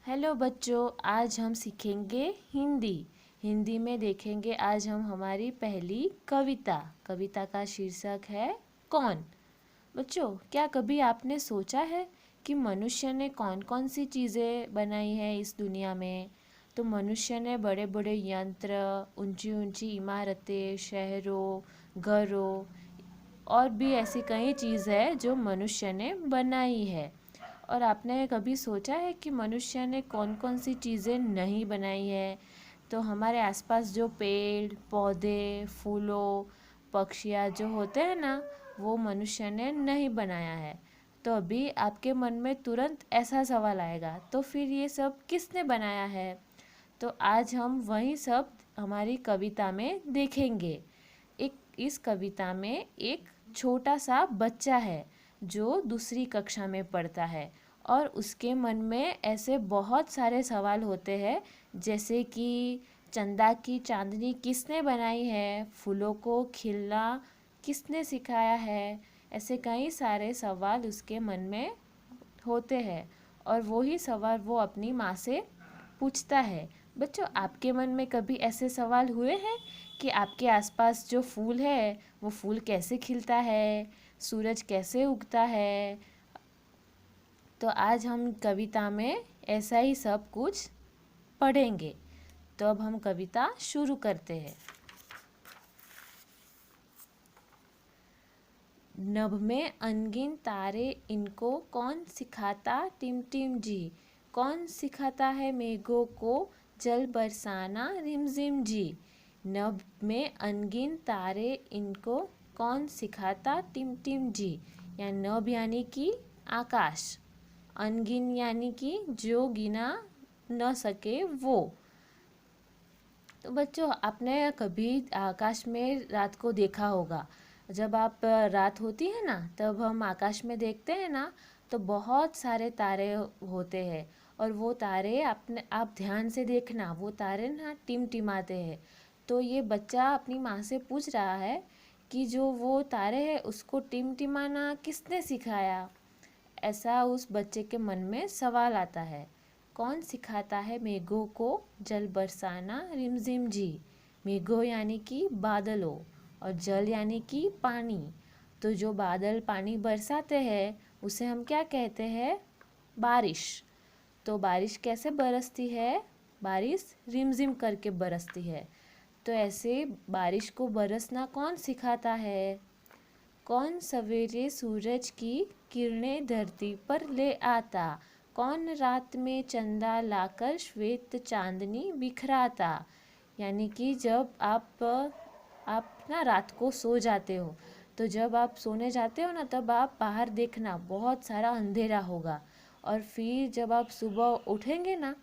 Hello बच्चों, आज हम सीखेंगे हिंदी। हिंदी में देखेंगे आज हम हमारी पहली कविता। कविता का शीर्षक है कौन। बच्चों, क्या कभी आपने सोचा है कि मनुष्य ने कौन कौन सी चीज़ें बनाई हैं इस दुनिया में। तो मनुष्य ने बड़े बड़े यंत्र, ऊंची ऊंची इमारतें, शहरों, घरों और भी ऐसी कई चीज़ है जो मनुष्य ने बनाई है। और आपने कभी सोचा है कि मनुष्य ने कौन कौन सी चीज़ें नहीं बनाई है। तो हमारे आसपास जो पेड़ पौधे, फूलों, पक्षियाँ जो होते हैं ना, वो मनुष्य ने नहीं बनाया है। तो अभी आपके मन में तुरंत ऐसा सवाल आएगा, तो फिर ये सब किसने बनाया है। तो आज हम वही सब हमारी कविता में देखेंगे। एक इस कविता में एक छोटा सा बच्चा है जो दूसरी कक्षा में पढ़ता है और उसके मन में ऐसे बहुत सारे सवाल होते हैं, जैसे कि चंदा की चांदनी किसने बनाई है, फूलों को खिलना किसने सिखाया है। ऐसे कई सारे सवाल उसके मन में होते हैं और वही सवाल वो अपनी माँ से पूछता है। बच्चों, आपके मन में कभी ऐसे सवाल हुए हैं कि आपके आसपास जो फूल है वो फूल कैसे खिलता है, सूरज कैसे उगता है। तो आज हम कविता में ऐसा ही सब कुछ पढ़ेंगे। तो अब हम कविता शुरू करते हैं। नभ में अनगिन तारे इनको कौन सिखाता टिम टिम जी। कौन सिखाता है मेघों को जल बरसाना रिमझिम जी। नभ में अनगिन तारे इनको कौन सिखाता टिम टिम जी। या नभ यानी कि आकाश, अनगिन यानी कि जो गिना न सके वो। तो बच्चों, आपने कभी आकाश में रात को देखा होगा। जब आप रात होती है ना, तब हम आकाश में देखते हैं ना, तो बहुत सारे तारे होते हैं। और वो तारे आप ध्यान से देखना, वो तारे ना टिमटिमाते हैं। तो ये बच्चा अपनी माँ से पूछ रहा है कि जो वो तारे हैं उसको टिमटिमाना किसने सिखाया। ऐसा उस बच्चे के मन में सवाल आता है। कौन सिखाता है मेघों को जल बरसाना रिमझिम जी। मेघों यानी कि बादलों और जल यानी कि पानी। तो जो बादल पानी बरसाते हैं उसे हम क्या कहते हैं, बारिश। तो बारिश कैसे बरसती है, बारिश रिमझिम करके बरसती है। तो ऐसे बारिश को बरसना कौन सिखाता है। कौन सवेरे सूरज की किरणें धरती पर ले आता। कौन रात में चंदा लाकर श्वेत चांदनी बिखराता। यानी कि जब आप ना रात को सो जाते हो, तो जब आप सोने जाते हो ना, तब आप बाहर देखना बहुत सारा अंधेरा होगा। और फिर जब आप सुबह उठेंगे ना,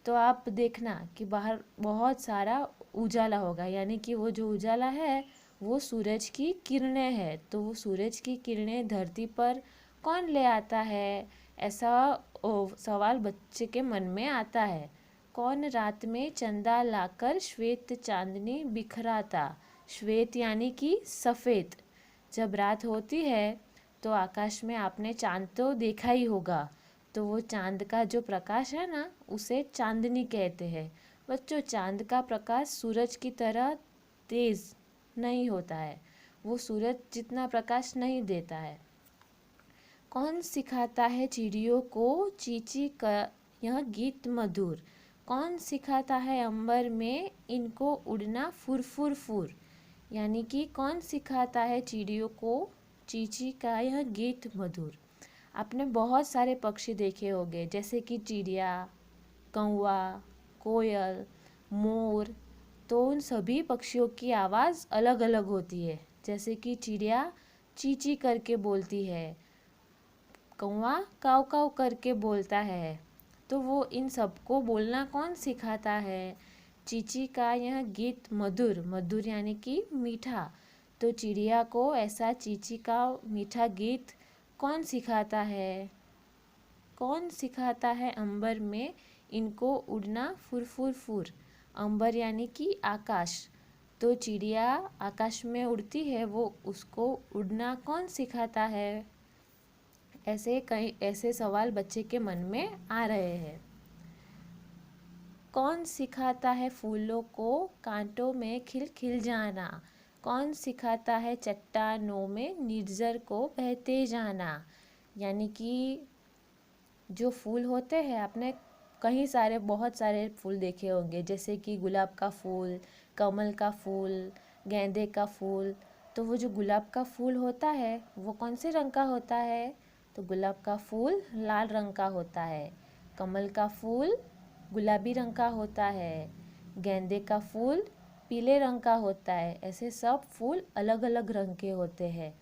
तो आप देखना कि बाहर बहुत सारा उजाला होगा। यानी कि वो जो उजाला है वो सूरज की किरणें हैं। तो वो सूरज की किरणें धरती पर कौन ले आता है, ऐसा सवाल बच्चे के मन में आता है। कौन रात में चंदा लाकर श्वेत चांदनी बिखराता। श्वेत यानी कि सफ़ेद। जब रात होती है तो आकाश में आपने चांद तो देखा ही होगा। तो वो चांद का जो प्रकाश है ना, उसे चांदनी कहते हैं। बच्चों, चांद का प्रकाश सूरज की तरह तेज़ नहीं होता है, वो सूरज जितना प्रकाश नहीं देता है। कौन सिखाता है चिड़ियों को चींची का यह गीत मधुर। कौन सिखाता है अंबर में इनको उड़ना फुर फुर फुर। यानी कि कौन सिखाता है चिड़ियों को चींची का यह गीत मधुर। आपने बहुत सारे पक्षी देखे होंगे, जैसे कि चिड़िया, कौवा, कोयल, मोर। तो उन सभी पक्षियों की आवाज़ अलग अलग होती है। जैसे कि चिड़िया चींची करके बोलती है, कौवा काव काव करके बोलता है। तो वो इन सबको बोलना कौन सिखाता है। चींची का यह गीत मधुर, मधुर यानी कि मीठा। तो चिड़िया को ऐसा चींची का मीठा गीत कौन सिखाता है। कौन सिखाता है अंबर में इनको उड़ना फुर फुर फुर। अंबर यानी कि आकाश। तो चिड़िया आकाश में उड़ती है, वो उसको उड़ना कौन सिखाता है। ऐसे कई ऐसे सवाल बच्चे के मन में आ रहे हैं। कौन सिखाता है फूलों को कांटों में खिल खिल जाना? कौन सिखाता है चट्टानों में निर्झर को बहते जाना? यानी कि जो फूल होते हैं, आपने कई सारे बहुत सारे फूल देखे होंगे, जैसे कि गुलाब का फूल, कमल का फूल, गेंदे का फूल। तो वो जो गुलाब का फूल होता है वो कौन से रंग का होता है? तो गुलाब का फूल लाल रंग का होता है। कमल का फूल गुलाबी रंग का होता है। गेंदे का फूल पीले रंग का होता है। ऐसे सब फूल अलग अलग रंग के होते हैं।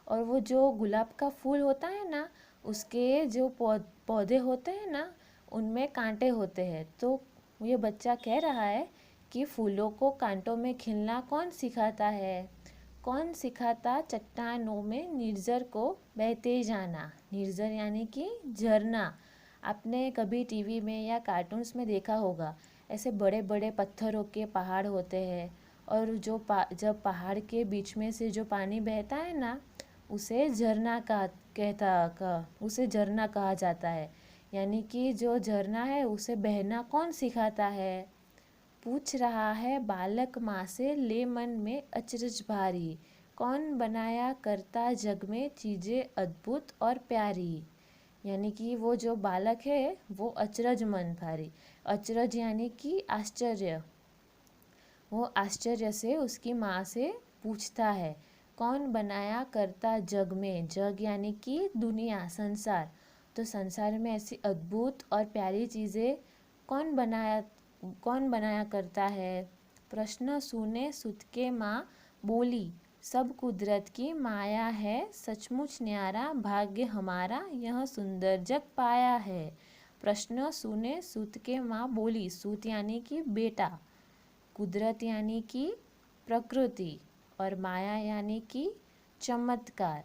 और वो जो गुलाब का फूल होता है ना, उसके जो पौधे होते हैं ना, उनमें कांटे होते हैं। तो ये बच्चा कह रहा है कि फूलों को कांटों में खिलना कौन सिखाता है? कौन सिखाता चट्टानों में निर्झर को बहते जाना? निर्झर यानी कि झरना। आपने कभी टीवी में या कार्टून्स में देखा होगा, ऐसे बड़े बड़े पत्थरों के पहाड़ होते हैं, और जो जब पहाड़ के बीच में से जो पानी बहता है ना, उसे उसे झरना कहा जाता है। यानी कि जो झरना है उसे बहना कौन सिखाता है? पूछ रहा है बालक माँ से ले मन में अचरज भारी। कौन बनाया करता जग में चीज़ें अद्भुत और प्यारी? यानी कि वो जो बालक है वो अचरज मन भारी। अचरज यानी कि आश्चर्य। वो आश्चर्य से उसकी माँ से पूछता है, कौन बनाया करता जग में? जग यानी कि दुनिया, संसार। तो संसार में ऐसी अद्भुत और प्यारी चीज़ें कौन बनाया करता है? प्रश्न सुने सुत के माँ बोली, सब कुदरत की माया है, सचमुच न्यारा भाग्य हमारा, यह सुंदर जग पाया है। प्रश्न सुने सूत के माँ बोली। सूत यानी कि बेटा, कुदरत यानी कि प्रकृति, और माया यानी कि चमत्कार।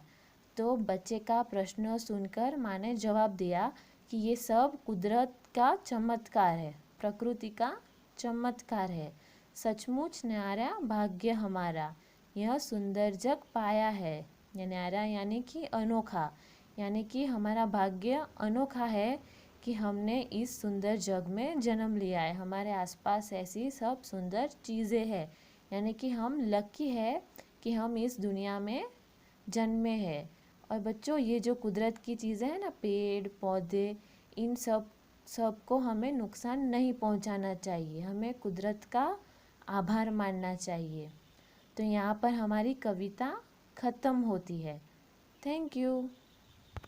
तो बच्चे का प्रश्न सुनकर माँ ने जवाब दिया कि ये सब कुदरत का चमत्कार है, प्रकृति का चमत्कार है। सचमुच न्यारा भाग्य हमारा, यह सुंदर जग पाया है। यह न्यारा यानी कि अनोखा, यानी कि हमारा भाग्य अनोखा है कि हमने इस सुंदर जग में जन्म लिया है। हमारे आसपास ऐसी सब सुंदर चीज़ें हैं, यानी कि हम लकी है कि हम इस दुनिया में जन्मे हैं। और बच्चों, ये जो कुदरत की चीज़ें हैं ना, पेड़ पौधे, इन सब को हमें नुकसान नहीं पहुंचाना चाहिए। हमें कुदरत का आभार मानना चाहिए। तो यहाँ पर हमारी कविता ख़त्म होती है। Thank you.